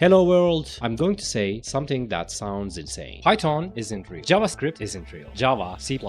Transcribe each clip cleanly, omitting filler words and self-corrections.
Hello world! I'm going to say something that sounds insane. Python isn't real. JavaScript isn't real. Java, C++,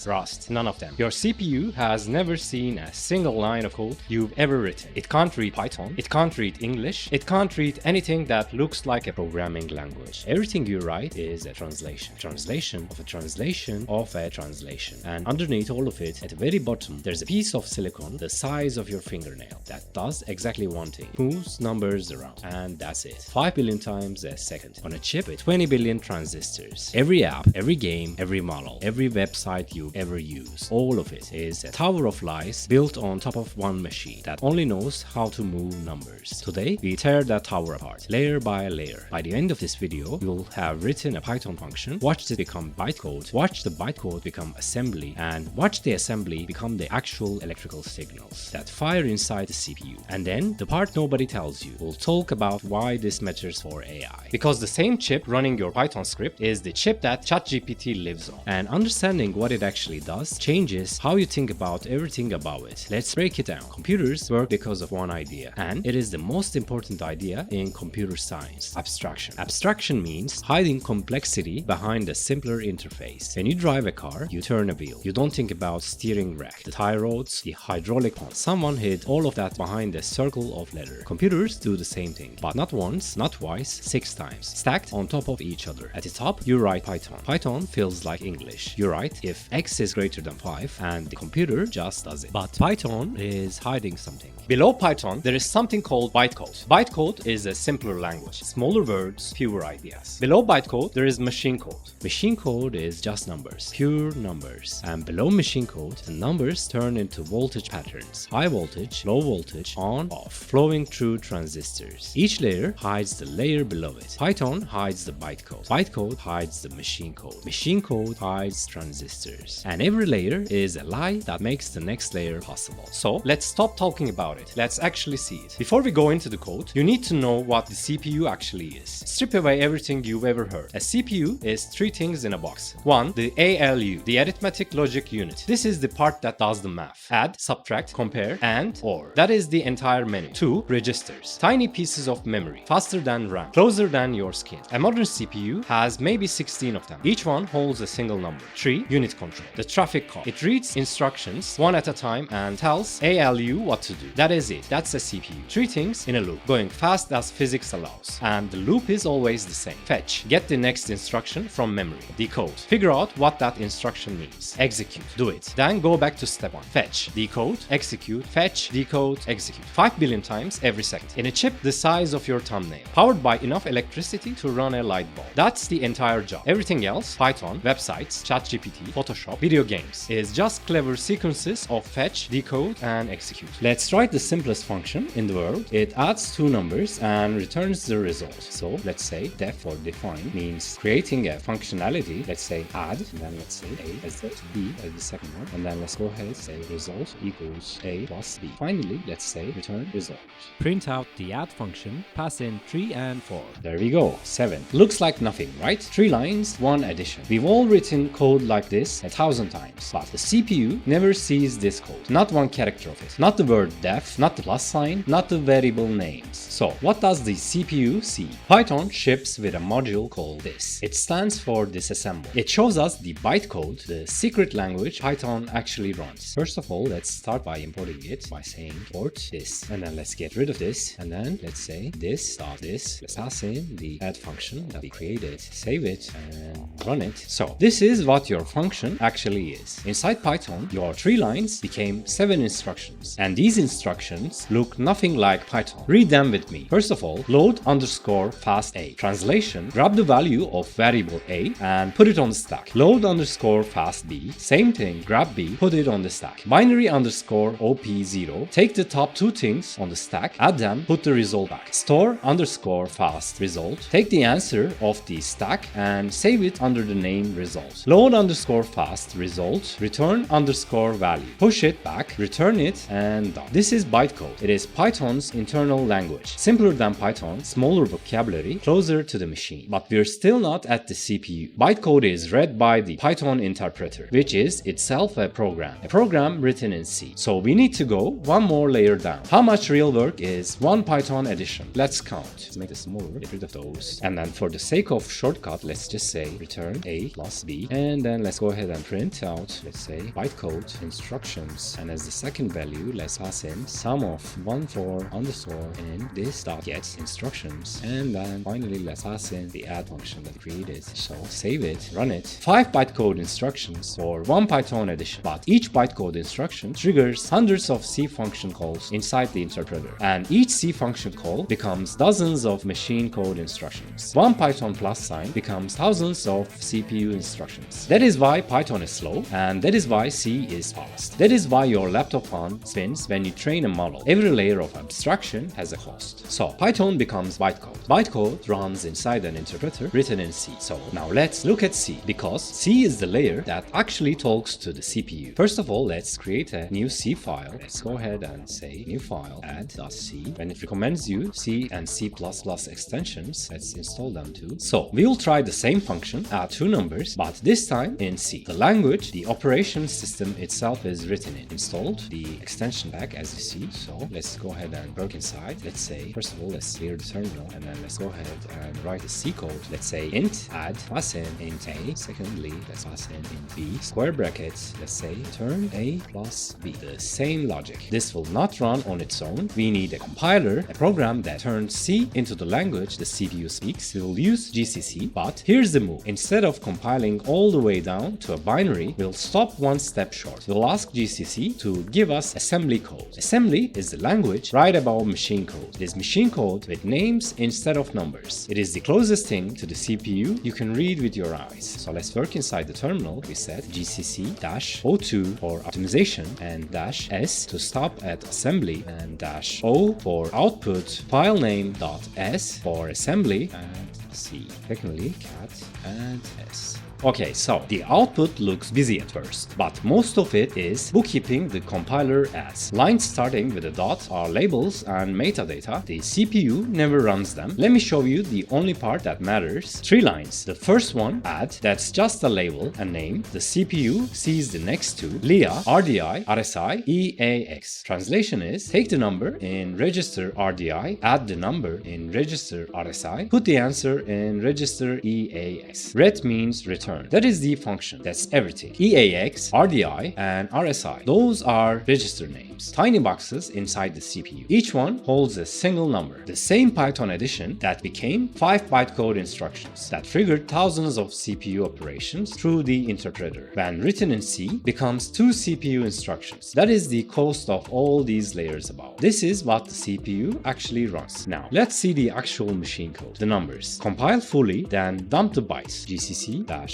Rust, none of them. Your CPU has never seen a single line of code you've ever written. It can't read Python. It can't read English. It can't read anything that looks like a programming language. Everything you write is a translation. Translation of a translation of a translation. And underneath all of it, at the very bottom, there's a piece of silicon the size of your fingernail that does exactly one thing. Moves numbers around. And that's it. 5 billion times a second on a chip with 20 billion transistors. Every app, every game, every model, every website you ever use, all of it is a tower of lies built on top of one machine that only knows how to move numbers. Today, we tear that tower apart, layer by layer. By the end of this video, you'll have written a Python function, watched it become bytecode, watch the bytecode become assembly, and watch the assembly become the actual electrical signals that fire inside the CPU. And then, the part nobody tells you, we'll talk about why this matters for AI. Because the same chip running your Python script is the chip that ChatGPT lives on. And understanding what it actually does changes how you think about everything about it. Let's break it down. Computers work because of one idea, and it is the most important idea in computer science: abstraction. Abstraction means hiding complexity behind a simpler interface. When you drive a car, you turn a wheel. You don't think about steering rack, the tie rods, the hydraulic pump. Someone hid all of that behind a circle of letter. Computers do the same thing, but not once, not twice, 6 times, stacked on top of each other. At the top, you write Python. Python feels like English. You write if x is greater than 5, and the computer just does it. But Python is hiding something. Below Python, there is something called bytecode. Bytecode is a simpler language. Smaller words, fewer ideas. Below bytecode, there is machine code. Machine code is just numbers, pure numbers. And below machine code, the numbers turn into voltage patterns. High voltage, low voltage, on, off, flowing through transistors. Each layer hides the layer below it. Python hides the bytecode. Bytecode hides the machine code. Machine code hides transistors. And every layer is a lie that makes the next layer possible. So let's stop talking about it. Let's actually see it. Before we go into the code, you need to know what the CPU actually is. Strip away everything you've ever heard. A CPU is 3 things in a box. 1. The ALU, the arithmetic logic unit. This is the part that does the math. Add, subtract, compare, and or. That is the entire menu. 2. Registers, tiny pieces of memory, faster than RAM, closer than your skin. A modern CPU has maybe 16 of them. Each one holds a single number. 3. Unit control, the traffic cop. It reads instructions one at a time and tells ALU what to do. That is it. That's a CPU. 3 things in a loop, going fast as physics allows. And the loop is always the same. Fetch, get the next instruction from memory. Decode, figure out what that instruction means. Execute, do it. Then go back to step 1. Fetch, decode, execute, fetch, decode, execute. 5 billion times every second. In a chip the size of your thumbnail, powered by enough electricity to run a light bulb. That's the entire job. Everything else, Python, websites, ChatGPT, Photoshop, video games, is just clever sequences of fetch, decode, and execute. Let's write the simplest function in the world. It adds 2 numbers and returns the result. So let's say def or define means creating a functionality. Let's say add, and then let's say a as the b as the second one, and then let's go ahead and say result equals a plus b. Finally, let's say return result. Print out the add function, pass in 3 and 4. There we go, 7. Looks like nothing, right? 3 lines, 1 addition. We've all written code like this 1,000 times, but the CPU never sees this code. Not one character of it. Not the word def, not the plus sign, not the variable names. So, what does the CPU see? Python ships with a module called this. It stands for disassemble. It shows us the bytecode, the secret language Python actually runs. First of all, let's start by importing it by saying import this. And then let's get rid of this. And then let's say this dot this. Let's pass in the add function that we created. Save it and run it. So, this is what your function actually is. Inside Python, your 3 lines became 7 instructions. And these instructions look nothing like Python. Read them with me. First of all, load underscore fast a. Translation, grab the value of variable a and put it on the stack. Load underscore fast b. Same thing, grab b, put it on the stack. Binary underscore op0. Take the top 2 things on the stack, add them, put the result back. Store underscore fast result. Take the answer of the stack and save it under the name result. Load underscore fast result. Return underscore value. Push it back, return it, and done. This is bytecode. It is Python's internal language. Simpler than Python, smaller vocabulary, closer to the machine. But we're still not at the CPU. Bytecode is read by the Python interpreter, which is itself a program written in C. So we need to go one more layer down. How much real work is one Python addition? Let's count. to make this smaller, get rid of those. And then for the sake of shortcut, let's just say return a plus b. And then let's go ahead and print out, let's say, bytecode instructions. And as the second value, let's pass in sum of 14 underscore in this dot get instructions. And then finally, let's pass in the add function that we created. So save it, run it. 5 bytecode instructions for 1 Python edition. But each bytecode instruction triggers hundreds of C function calls inside the interpreter. And each C function call becomes dozens of machine code instructions. 1 Python plus sign becomes thousands of CPU instructions. That is why Python is slow, and that is why C is fast. That is why your laptop fan spins when you train a model. Every layer of abstraction has a cost. So Python becomes bytecode. Bytecode runs inside an interpreter written in C. So now let's look at C, because C is the layer that actually talks to the CPU. First of all, let's create a new C file. Let's go ahead and say new file add.c. When it recommends you C and C++ extensions, let's install them too. So we will try the same function, add 2 numbers, but this time in C. The language, the operation system itself is written in. Installed the extension pack as you see. So let's go ahead and work inside. Let's say, first of all, let's clear the terminal, and then let's go ahead and write a C code. Let's say int add, pass in int a. Secondly, let's pass in int b. Square brackets, let's say return a plus b. The same logic. This will not run on its own. We need a compiler, a program that turns C into the language the CPU speaks. We will use GCC, but here's the move. Instead of compiling all the way down to a binary, we'll stop one step short. We'll ask GCC to give us assembly code. Assembly is the language right above machine code. It is machine code with names instead of numbers. It is the closest thing to the CPU you can read with your eyes. So let's work inside the terminal. We set GCC-O2 for optimization and -S to stop at assembly, and -O for output, file name.s for assembly, and C. Secondly, cat and S. Okay, so the output looks busy at first, but most of it is bookkeeping the compiler as. Lines starting with a dot are labels and metadata. The CPU never runs them. Let me show you the only part that matters. 3 lines. The first one, add, that's just a label and name. The CPU sees the next two, LIA, RDI, RSI, EAX. Translation is, take the number in register RDI, add the number in register RSI, put the answer in register EAX. Ret means return. That is the function. That's everything. EAX, RDI, and RSI. Those are register names. Tiny boxes inside the CPU. Each one holds a single number. The same Python addition that became 5 bytecode instructions that triggered thousands of CPU operations through the interpreter. When written in C, becomes 2 CPU instructions. That is the cost of all these layers above. This is what the CPU actually runs. Now, let's see the actual machine code. The numbers. Compile fully, then dump the bytes. GCC-O2-C-O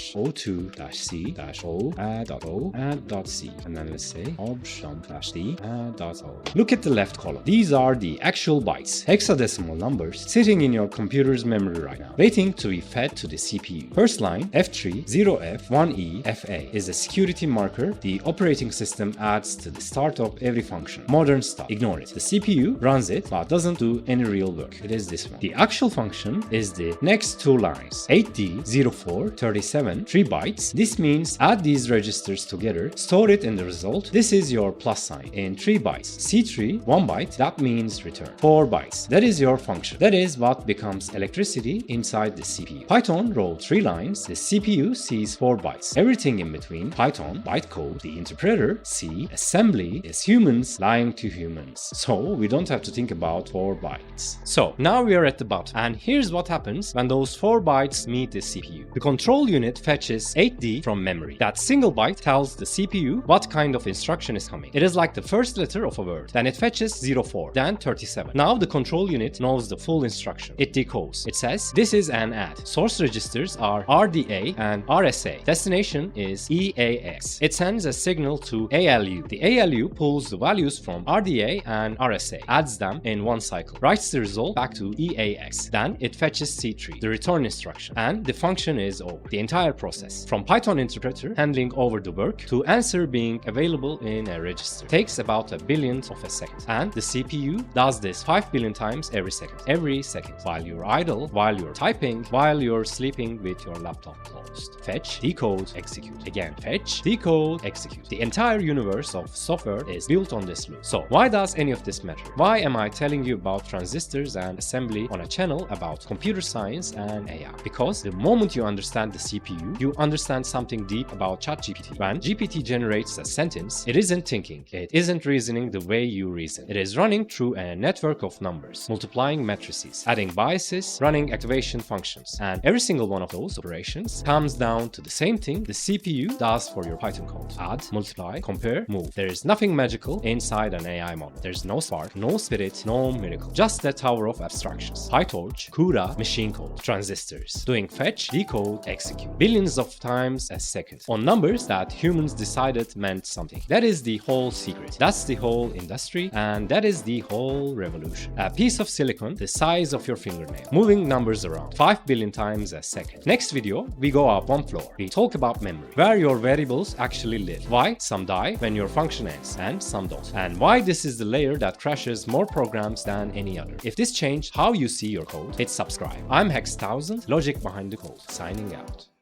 add.c, and then let's say obj-dump-d add.o. Look at the left column. These are the actual bytes, hexadecimal numbers sitting in your computer's memory right now, waiting to be fed to the CPU. First line, F3, 0F, 1E, FA is a security marker the operating system adds to the start of every function. Modern stuff. Ignore it. The CPU runs it but doesn't do any real work. It is this one. The actual function is the next 2 lines, 8D, 04, 37, 3 bytes. This means add these registers together, store it in the result. This is your plus sign in 3 bytes. C3, 1 byte, that means return. 4 bytes. That is your function. That is what becomes electricity inside the CPU. Python wrote 3 lines. The CPU sees 4 bytes. Everything in between, Python, bytecode, the interpreter, C, assembly, is humans lying to humans. So we don't have to think about 4 bytes. So now we are at the bottom, and here's what happens when those 4 bytes meet the CPU. The control unit fetches 8D from memory. That single byte tells the CPU what kind of instruction is coming. It is like the first letter of a word. Then it fetches 04, then 37. Now the control unit knows the full instruction. It decodes. It says, this is an add. Source registers are RDA and RSA. Destination is EAX. It sends a signal to ALU. The ALU pulls the values from RDA and RSA, adds them in one cycle, writes the result back to EAX. Then it fetches C3, the return instruction, and the function is over. The entire entire process, from Python interpreter handling over the work to answer being available in a register. It takes about a billionth of a second, and the CPU does this 5 billion times every second, while you're idle, while you're typing, while you're sleeping with your laptop closed. Fetch, decode, execute. Again, fetch, decode, execute. The entire universe of software is built on this loop. So why does any of this matter? Why am I telling you about transistors and assembly on a channel about computer science and AI? Because the moment you understand the CPU, you understand something deep about ChatGPT. When GPT generates a sentence, it isn't thinking, it isn't reasoning the way you reason. It is running through a network of numbers, multiplying matrices, adding biases, running activation functions. And every single one of those operations comes down to the same thing the CPU does for your Python code. Add, multiply, compare, move. There is nothing magical inside an AI model. There's no spark, no spirit, no miracle. Just the tower of abstractions. PyTorch, CUDA, machine code, transistors, doing fetch, decode, execute. Billions of times a second. On numbers that humans decided meant something. That is the whole secret. That's the whole industry, and that is the whole revolution. A piece of silicon the size of your fingernail, moving numbers around 5 billion times a second. Next video, we go up one floor. We talk about memory, where your variables actually live, why some die when your function ends and some don't, and why this is the layer that crashes more programs than any other. If this changed how you see your code, hit subscribe. I'm Hex1000, Logic Behind the Code, signing out.